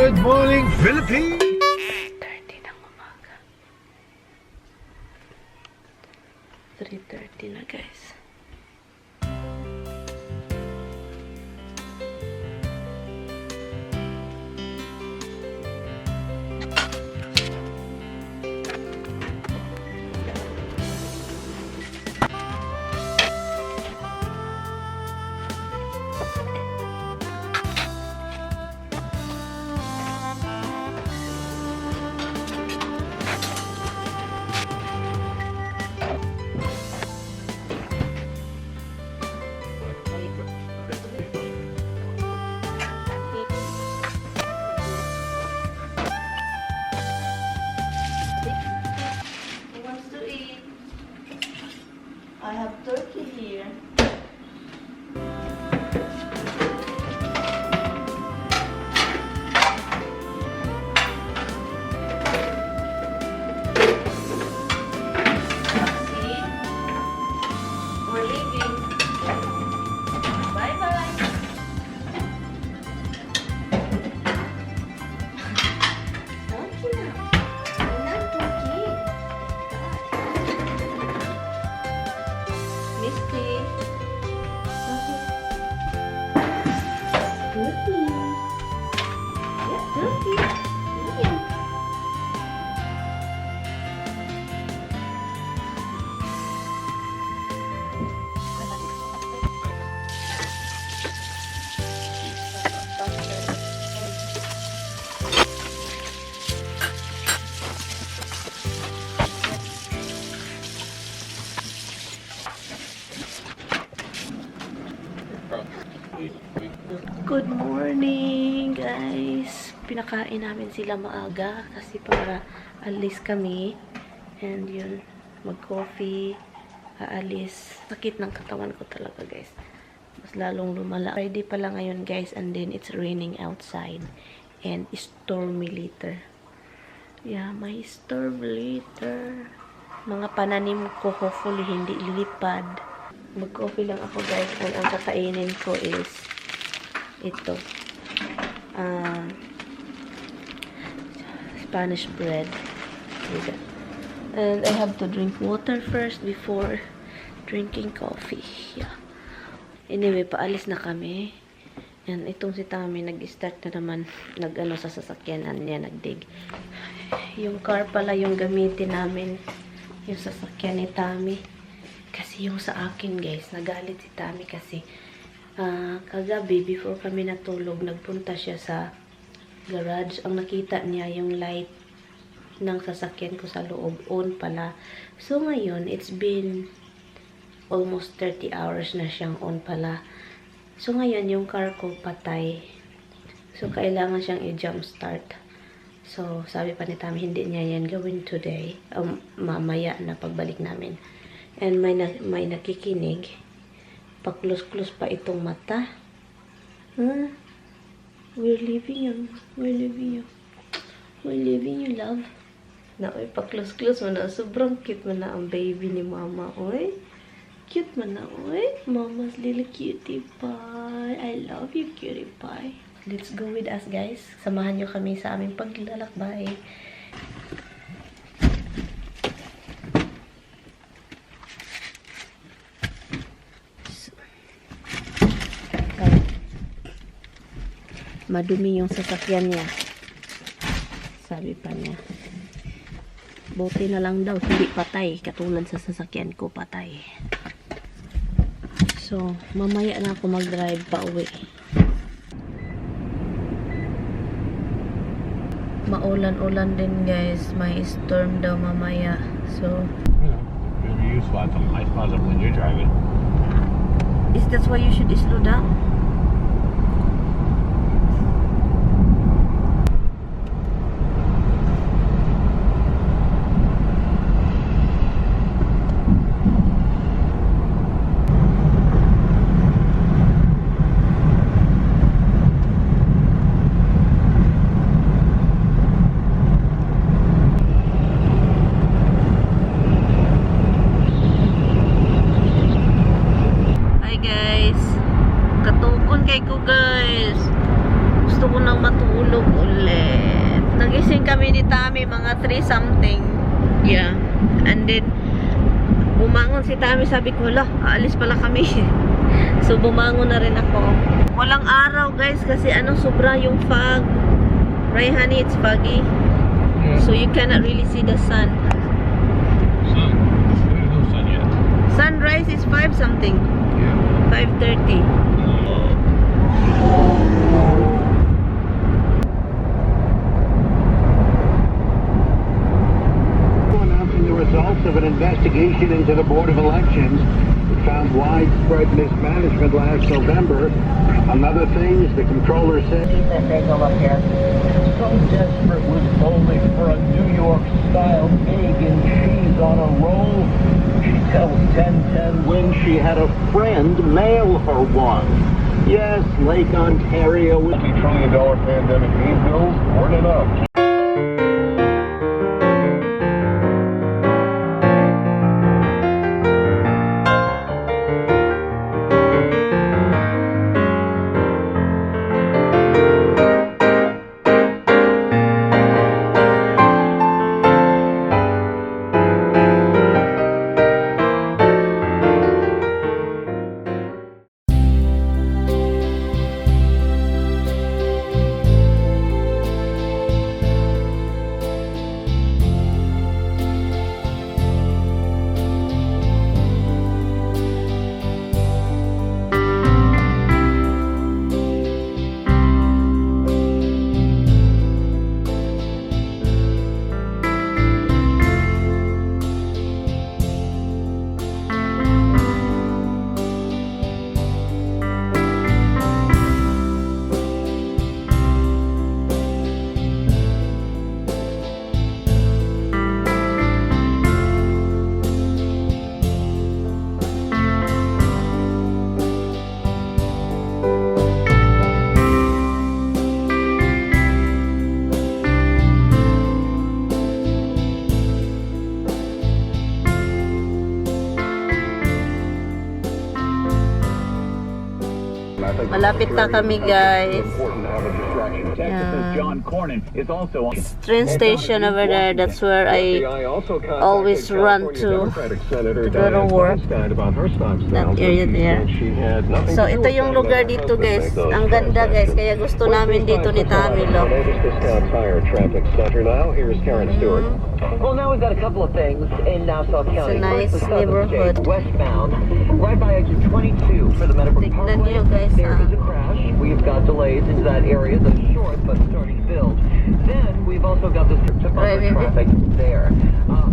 Good morning, Philippines! 3:30 ng umaga. 3:30 na, guys. I have turkey here. See? We're leaving. Bye-bye. Turkey na. Not turkey. Misty. Turkey. Yeah, turkey. Yeah. Good morning, guys. Pinakain namin sila maaga kasi para alis kami. And yun, mag-coffee, aalis. Sakit ng katawan ko talaga, guys. Mas lalong lumala. Friday pa lang ngayon, guys, and then it's raining outside. And stormy later. Yeah, may storm later. Mga pananim ko, hopefully, hindi lilipad. Mag-coffee lang ako, guys. And ang kakainin ko is ito. Spanish bread. And I have to drink water first before drinking coffee. Yeah. Anyway, paalis na kami. And itong si Tami, nag-start na naman, nag-ano sa sasakyanan niya, nagdig. Yung car pala yung gamitin namin. Yung sasakyan ni Tami. Kasi yung sa akin, guys, nagalit si Tami kasi kagabi, before kami natulog, nagpunta siya sa garage. Ang nakita niya, yung light ng sasakyan ko sa loob, on pala. So, ngayon, it's been almost 30 hours na siyang on pala. So, ngayon, yung car ko patay. So, kailangan siyang i-jump start. So, sabi pa ni Tami, hindi niya yan gawin today. Mamaya na pagbalik namin. And may nakikinig. Pa-close-close pa itong mata. Huh? We're leaving you. We're leaving you. We're leaving you, love. Na, oy, pa-close-close mo na. Sobrang cute mo na ang baby ni mama, oy. Cute mo na, oy. Mama's little cutie pie. I love you, cutie pie. Let's go with us, guys. Samahan nyo kami sa aming paglalakbay. Madumi yung sasakyan niya. Sabi pa niya. Buti na lang daw, hindi patay. Katulad sa sasakyan ko, patay. So, mamaya na ako mag-drive pa uwi. Maulan-ulan din, guys. May storm daw mamaya. So, Maybe you spot them. I spot them when you're driving. is that why you should slow down? Gusto ko nang matulog ulit. Nagising kami ni Tami mga 3 something. Yeah. And then, bumangon si Tami. Sabi ko, aalis pala kami. So, bumangon na rin ako. Walang araw, guys. Kasi sobra yung fog. Right, honey? It's foggy. Yeah. So, you cannot really see the sun. Sun? There's no sun yet. Sunrise is 5 something. Yeah. 5:30. Announcing the results of an investigation into the Board of Elections. It found widespread mismanagement last November. Among other things, the controller said so desperate was Foley for a New York-style egg and cheese on a roll. She tells 1010 when she had a friend mail her one. Yes, Lake Ontario. $multi-trillion pandemic aid bills weren't enough. Malapit na kami, guys. Yeah. John Cornyn is also on Train station over there. That's where I always run to go to work. That area there. So, ito yung lugar dito, guys. Ang ganda, guys. Kaya gusto namin dito ni Tamilo. Well, now we've got a couple of things in Nassau County. It's a nice First, the southern neighborhood. state, westbound, right by exit 22 for the Medical Tignan Parkway. niyo, guys, There is a crash. We've got delays into that area that's short but starting to build. Then we've also got the strip Right, baby. traffic there.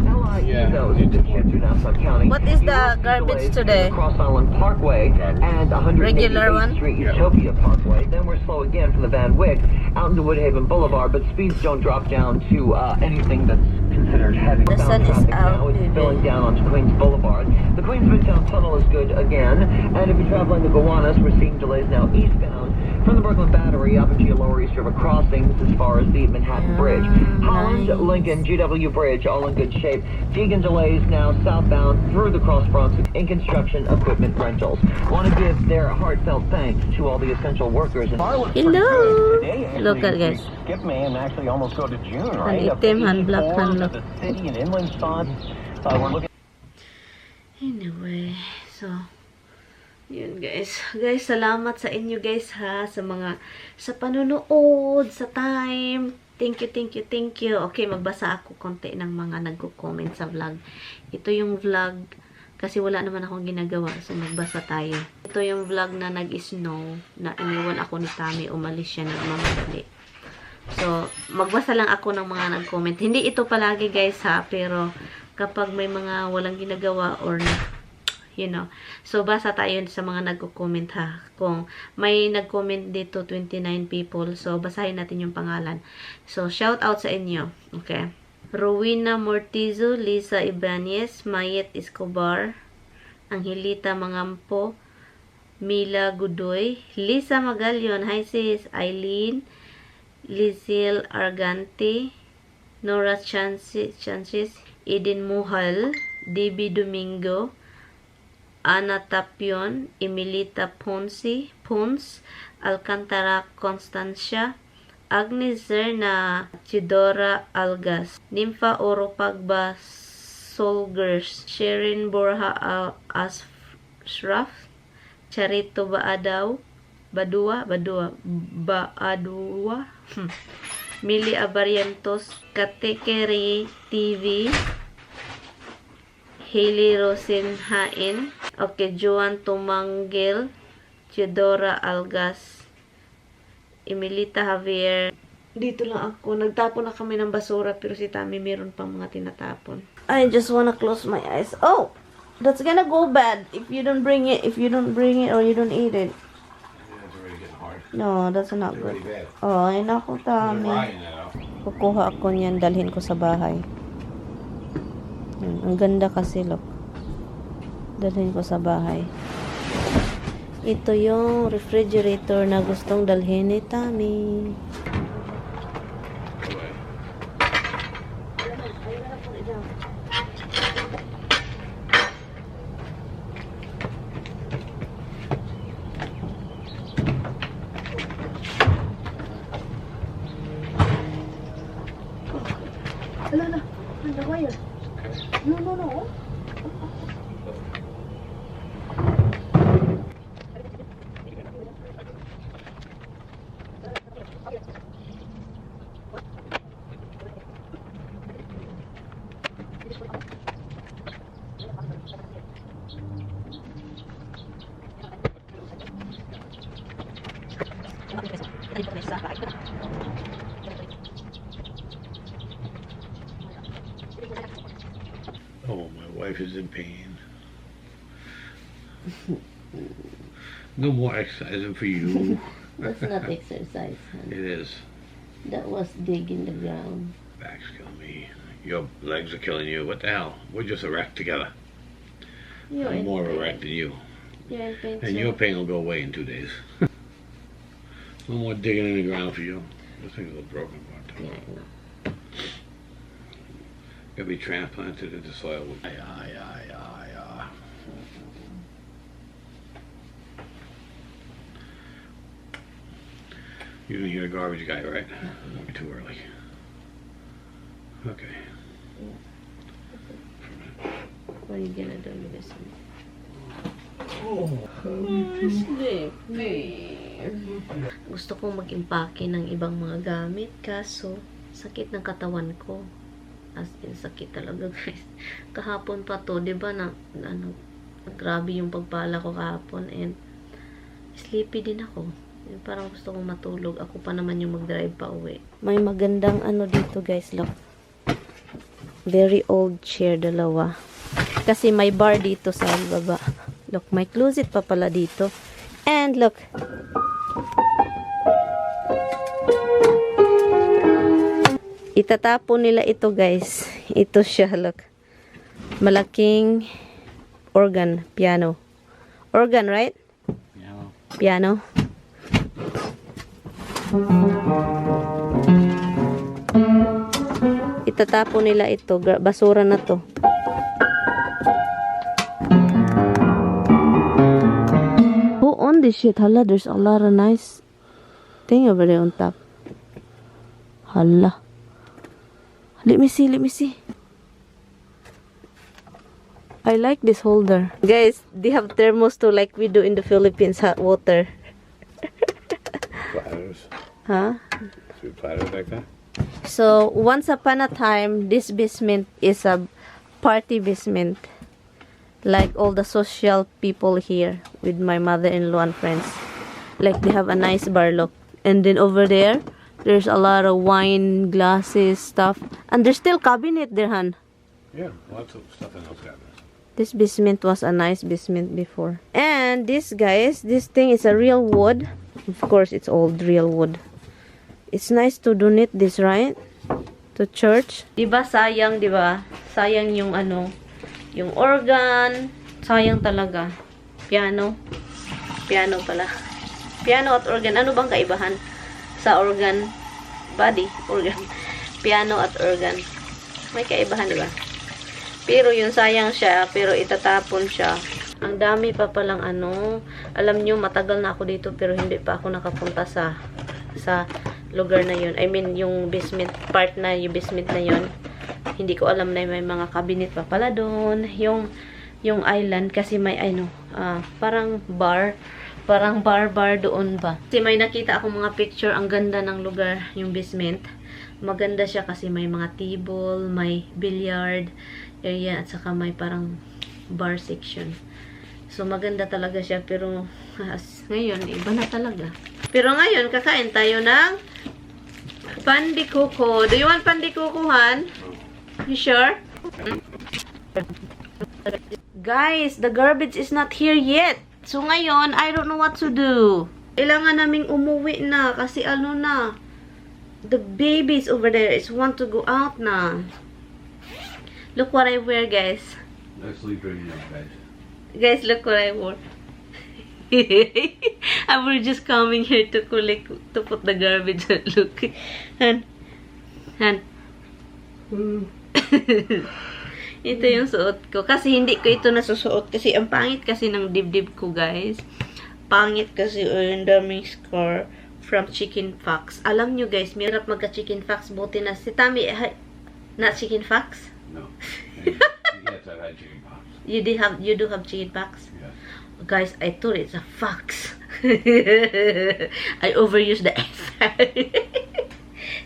LI Yeah. those to get through Nassau County. What is You the will see garbage delays today? in the Cross Island Parkway and 188th Regular one? Street Yeah. Utopia Parkway. Then we're slow again from the Van Wyck out into Woodhaven Boulevard, but speeds don't drop down to anything that's considered heavy. The sun is Traffic out, now is baby. spilling down onto Queens Boulevard. The Queens Midtown Tunnel is good again, and if you're traveling to Gowanus, we're seeing delays now eastbound from the Brooklyn Battery up into Lower East River crossings as far as the Manhattan Bridge. Holland, nice. Lincoln, GW Bridge, all in good shape. Deegan delays now southbound through the Cross Bronx in construction equipment rentals. Want to give their heartfelt thanks to all the essential workers. Hello. Look at, guys. Skip me and actually almost go to June, Ang right? itim, hand black, hand To the city and inland spots. We're looking. Anyway, so yun, guys. Guys, salamat sa inyo, guys, ha, sa panonood, sa time. Thank you, thank you, thank you. Okay, magbasa ako konti ng mga nagko-comment sa vlog. Ito yung vlog kasi wala naman akong ginagawa, so magbasa tayo. Ito yung vlog na nag-snow, na iniwan ako ni Tami, umalis siya, nagmamadali. So, magbasa lang ako ng mga nag-comment. Hindi ito palagi, guys, ha, pero kapag may mga walang ginagawa or you know. So, basa tayo sa mga nagko-comment, ha. Kung may nag-comment dito, 29 people. So, basahin natin yung pangalan. So, shout out sa inyo. Okay. Rowena Mortizo, Lisa Ibanez, Mayet Escobar, Angelita Mangampo, Mila Gudoy, Lisa Magalion, hi sis, Eileen, Lizelle Argante, Nora Chances, Eden Muhal, DB Domingo, Ana Tapion, Emilita Pons, Alcantara Constancia, Agnes Zerna Chidora Algas, Nympha Oropagba Solgers, Sherin Borja Ashraf, Charito Baadua, Mili Abarientos, Katekeri TV, Hailey Rosenhain, okay, Joan Tumangil, Theodora Algas, Emilita Javier. Dito lang ako. Nagtapon na kami ng basura, pero si Tami meron pang mga tinatapon. I just wanna close my eyes. Oh! That's gonna go bad if you don't bring it, or you don't eat it. It's already getting hard. No, that's not good. Really bad. Oh, ay naku, Tami. Ryan that out. Kukuha ako niyan, dalhin ko sa bahay. Ang ganda kasi, look. Dalhin ko sa bahay. Ito yung refrigerator na gustong dalhin ni Tami. Ala, the wire. No. Oh, my wife is in pain. No more exercising for you. That's not exercise, It honey. is. That was digging the ground. Back's killing me. Your legs are killing you. What the hell? We're just a wreck together. You're I'm in more of a pain. wreck than you. You're in pain, And too. your pain will go away in 2 days. No more digging in the ground for you. This thing's a little broken. But Yeah, I know. Gonna be transplanted into soil. You didn't hear the garbage guy, right? Too early. Okay. What are you gonna do with this one? Gusto kong mag-impake ng ibang mga gamit, kaso sakit ng katawan ko. As in, sakit talaga, guys. Kahapon pa to, di ba, grabe yung pagpala ko kahapon, and sleepy din ako. Parang gusto kong matulog. Ako pa naman yung mag-drive pa uwi. May magandang dito, guys, look. Very old chair, dalawa. Kasi may bar dito sa baba. Look, may closet pa pala dito. And look. Itatapon nila ito, guys. Ito siya, look. Malaking organ, piano. Organ, right? Yeah. Piano. Itatapon nila ito. Basura na to. Who owned this shit? Hala, there's a lot of nice thing over there on top. Hala. Let me see. I like this holder. Guys, they have thermos too, like we do in the Philippines, hot water. Platters. Huh? Two platters like that. So, once upon a time, this basement is a party basement. Like all the social people here with my mother-in-law and friends. Like they have a nice bar, look. And then over there, there's a lot of wine, glasses, stuff. And there's still cabinet there, Han. Yeah, lots of stuff in those cabinets. This basement was a nice basement before. And this, guys, this thing is a real wood. Of course, it's old real wood. It's nice to donate this, right? To church. Diba sayang, diba? Sayang yung yung organ. Sayang talaga. Piano. Piano pala. Piano at organ. Ano bang kaibahan sa organ? Body. Organ. Piano at organ. May kaibahan, diba? Pero yun, sayang siya. Pero itatapon siya. Ang dami pa palang ano. Alam nyo, matagal na ako dito pero hindi pa ako nakapunta sa lugar na yun. I mean, yung basement part na, yung basement na yun. Hindi ko alam na may mga cabinet pa pala doon. Yung island kasi may ano, parang bar doon ba. Kasi may nakita akong mga picture, ang ganda ng lugar, yung basement. Maganda siya kasi may mga table, may billiard area, at saka may parang bar section. So, maganda talaga siya. Pero, ngayon, iba na talaga. Pero ngayon, kakain tayo ng pandikuko. Do you want pandikuko, Han? You sure? Guys, the garbage is not here yet. So, ngayon, I don't know what to do. Kailangan naming umuwi na kasi ano na. The babies over there is want to go out na. Look what I wear, guys. Nicely dreaming of bed. Guys, look what I wore. I was just coming here to collect, to put the garbage. Look. Han. Ito yung suot ko. Kasi hindi ko ito nasusuot. Kasi ang pangit kasi ng dibdib ko, guys. Pangit kasi ang daming scar from chicken pox. Alam nyo, guys, mahirap magka-chicken pox. Buti na si Tami, not chicken pox? No. Yes, I've had chicken pox. You do have chicken pox? Yes. Guys, I thought it's a fox. I overused the F.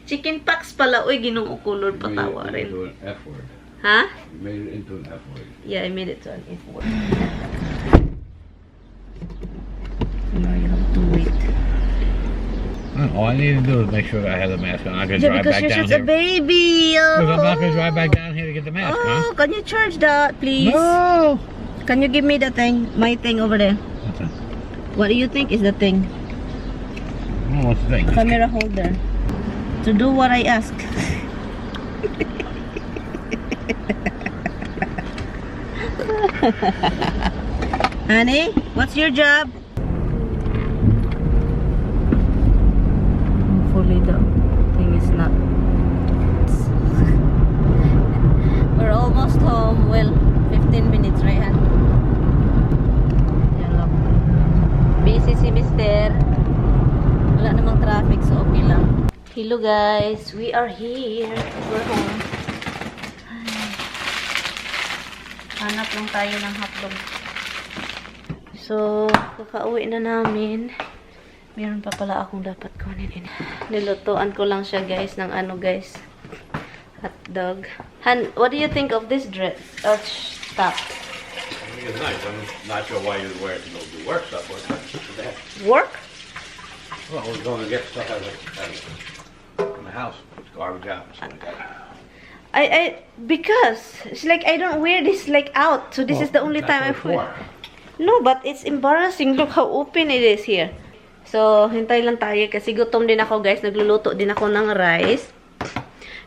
Chicken pox pala. Uy, ginong kulor patawa rin. You made it into an F word. Huh? You made it into an F word. Yeah, I made it to an F word. Now you have to wait. All I need to do is make sure that I have the mask on. I'm going to Yeah, drive because back you're down just here. a baby. Because I'm not going to drive back down here to get the mask, Oh, huh? can you charge that, please? No! Can you give me the thing? My thing over there. What's that? What do you think is the thing? Oh, what's the thing? Camera holder. To do what I ask. Honey, what's your job? Hopefully the thing is not. We're almost home. Well, 15 minutes, right, Han? Yan lang. Busy si Mister. Wala namang traffic, so okay lang. Hello guys, we are here. We're home. Hanap lang tayo ng hotdog. So, kakauwi na namin. Meron pa pala akong dapat kunin. Nilutuan ko lang siya guys ng ano guys. Hotdog. Han, what do you think of this dress? Stuff. I think it's nice. I'm not sure why you'd wear it to go do work stuff. Work? Well, we're going to get stuff out of in the house. It's garbage out. So like that. Because it's like I don't wear this like out. So this is the only time I put. No, but it's embarrassing. Look how open it is here. So, hintay lang tayo kasi gutom din ako guys. Nagluluto din ako ng rice.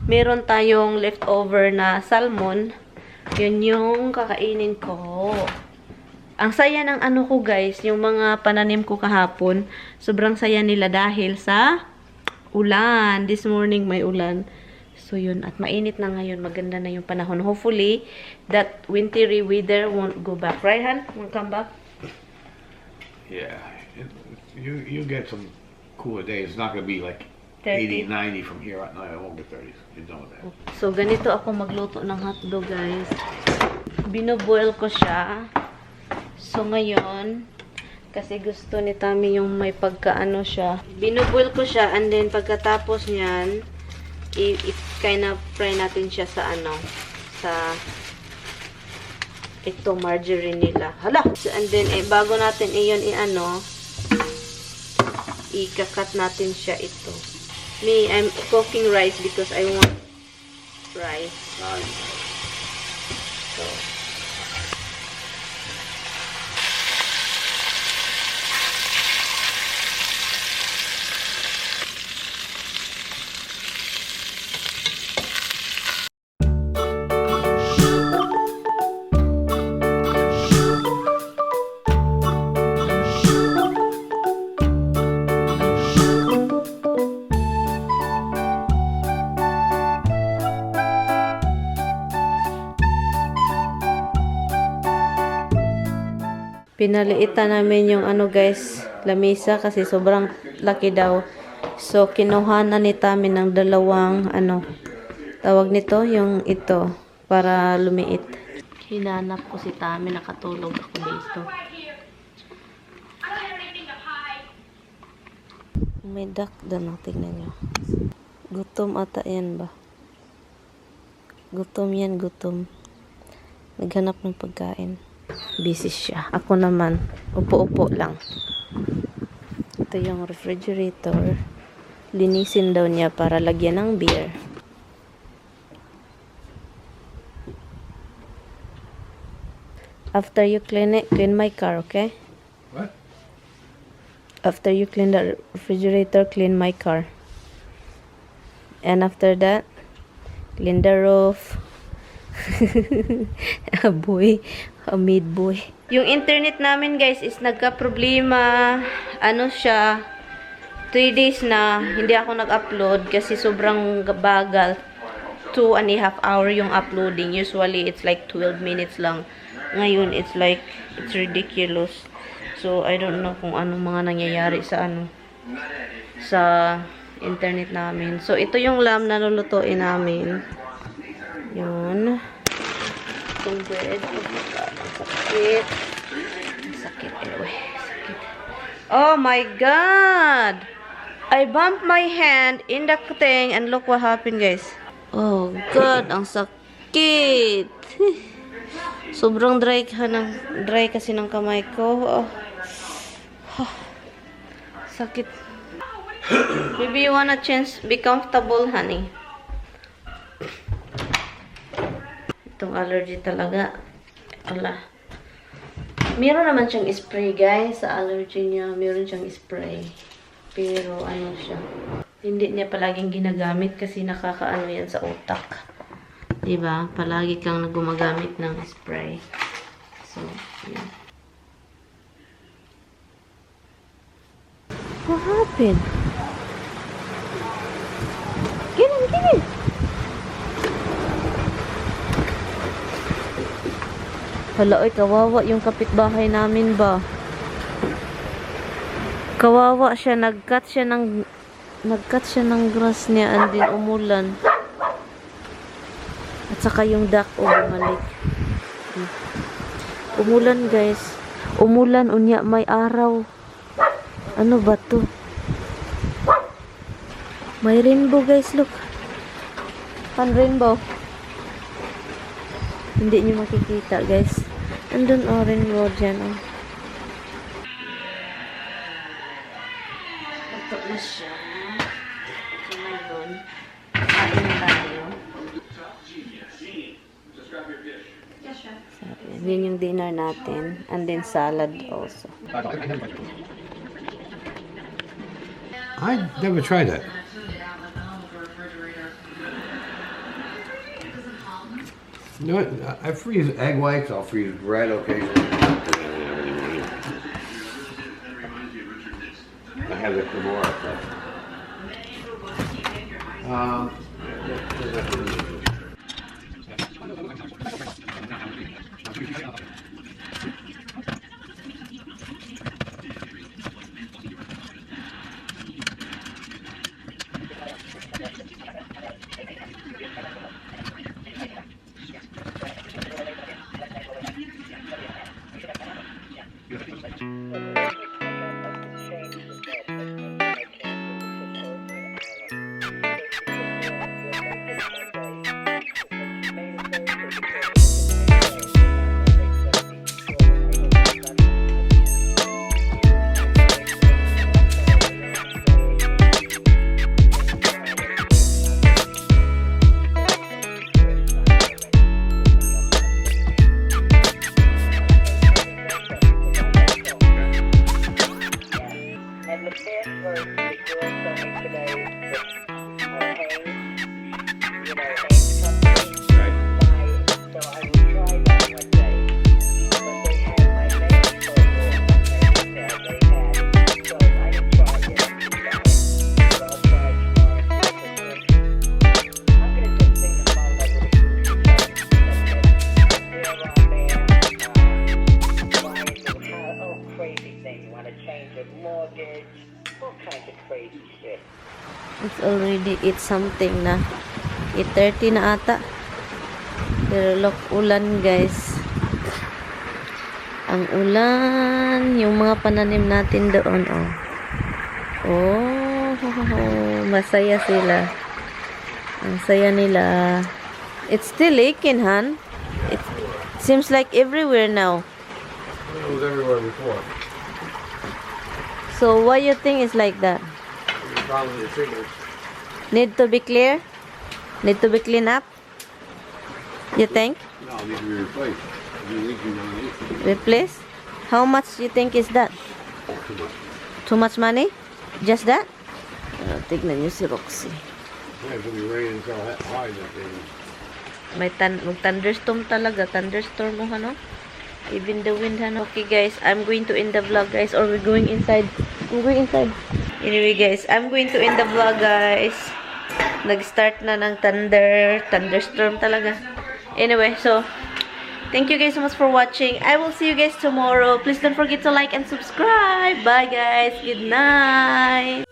Meron tayong leftover na salmon. Yun yung kakainin ko. Ang saya ng ano ko guys, yung mga pananim ko kahapon. Sobrang saya nila dahil sa ulan. This morning may ulan. So yun, at mainit na ngayon. Maganda na yung panahon. Hopefully, that wintry weather won't go back. Right, Han? Won't come back? Yeah. You get some cooler days. It's not going to be like 30. 80, 90 from here. No, it won't be 30s. You're done with that. So, ganito ako magluto ng hotdog, guys. Binoboil ko siya. So, ngayon, kasi gusto ni Tami yung may pagkaano siya. Binoboil ko siya, and then pagkatapos niyan, kind of fry natin siya sa ano, sa ito, margarine nila. Hala! So, and then, bago natin iyon ikakat natin siya ito. Me, I'm cooking rice because I want rice. So, Pinaliitan namin yung ano guys, lamisa kasi sobrang laki daw. So, kinuha na ni Tami ng dalawang ano, tawag nito, yung ito, para lumiit. Hinanap ko si Tami, nakatulog ako dito. May duck doon, tingnan nyo. Gutom ata yan ba? Gutom yan, gutom. Naghanap ng pagkain. Busy siya. Ako naman, upo-upo lang. Ito yung refrigerator. Linisin daw niya para lagyan ng beer. After you clean it, clean my car, okay? What? After you clean the refrigerator, clean my car. And after that, clean the roof. A boy, a mid boy. Yung internet namin guys is nagka-problema. Ano siya, 3 days na hindi ako nag-upload kasi sobrang bagal. 2.5 hour yung uploading. Usually it's like 12 minutes lang. Ngayon it's like, it's ridiculous. So I don't know kung anong mga nangyayari sa ano, sa internet namin. So ito yung lamb na lulutuin namin. Yun. Itong bread. Oh my God. Sakit. Sakit. Anyway. Sakit. Oh my God! I bumped my hand in the thing and look what happened, guys. Oh God, ang sakit. Sobrang dry kasi ng kamay ko. Oh. Sakit. Maybe you wanna change, be comfortable, honey. Itong allergy talaga. Ala. Meron naman siyang spray, guys. Sa allergy niya, meron siyang spray. Pero ano siya, hindi niya palaging ginagamit kasi nakakaano yan sa utak. Diba? Palagi kang gumagamit ng spray. So, yun. What happened? Get in! Hala, oy, kawawa yung kapitbahay namin ba? Kawawa siya, nag-cut siya ng grass niya and then umulan. At saka yung duck bumalik. Umulan, guys. Umulan, unya, may araw. Ano ba to? May rainbow, guys, look. Pan rainbow. Hindi nyo makikita, guys. Andun, rainbow dyan, Ito na siya. So, ngayon, kain na tayo. So, yun yung dinner natin. And then salad also. I never tried that. You know what? I freeze egg whites. I'll freeze bread occasionally. I have the Kimura stuff. It's already 8 something na. 8:30 na ata. Pero look, ulan guys. Ang ulan. Yung mga pananim natin doon, oh. Oh, masaya sila. Ang saya nila. It's still leaking, Han. It seems like everywhere now. It was everywhere before. So why you think it's like that? Probably the triggers. Need to be clear? Need to be cleaned up? You think? No, it needs to be replaced. It's been leaking underneath. Replace? How much you think is that? Too much. Too much money? Just that? Tignan niyo si Roxy. Yeah, it's gonna be raining so high that they... May thunderstorm talaga. Thunderstorm mo, ano? Even the wind, ano? Okay, guys. I'm going to end the vlog, guys. Or we're going inside. I'm going inside. Anyway, guys. I'm going to end the vlog, guys. Nag-start na ng thunderstorm talaga. Anyway, so... Thank you guys so much for watching. I will see you guys tomorrow. Please don't forget to like and subscribe. Bye, guys. Good night.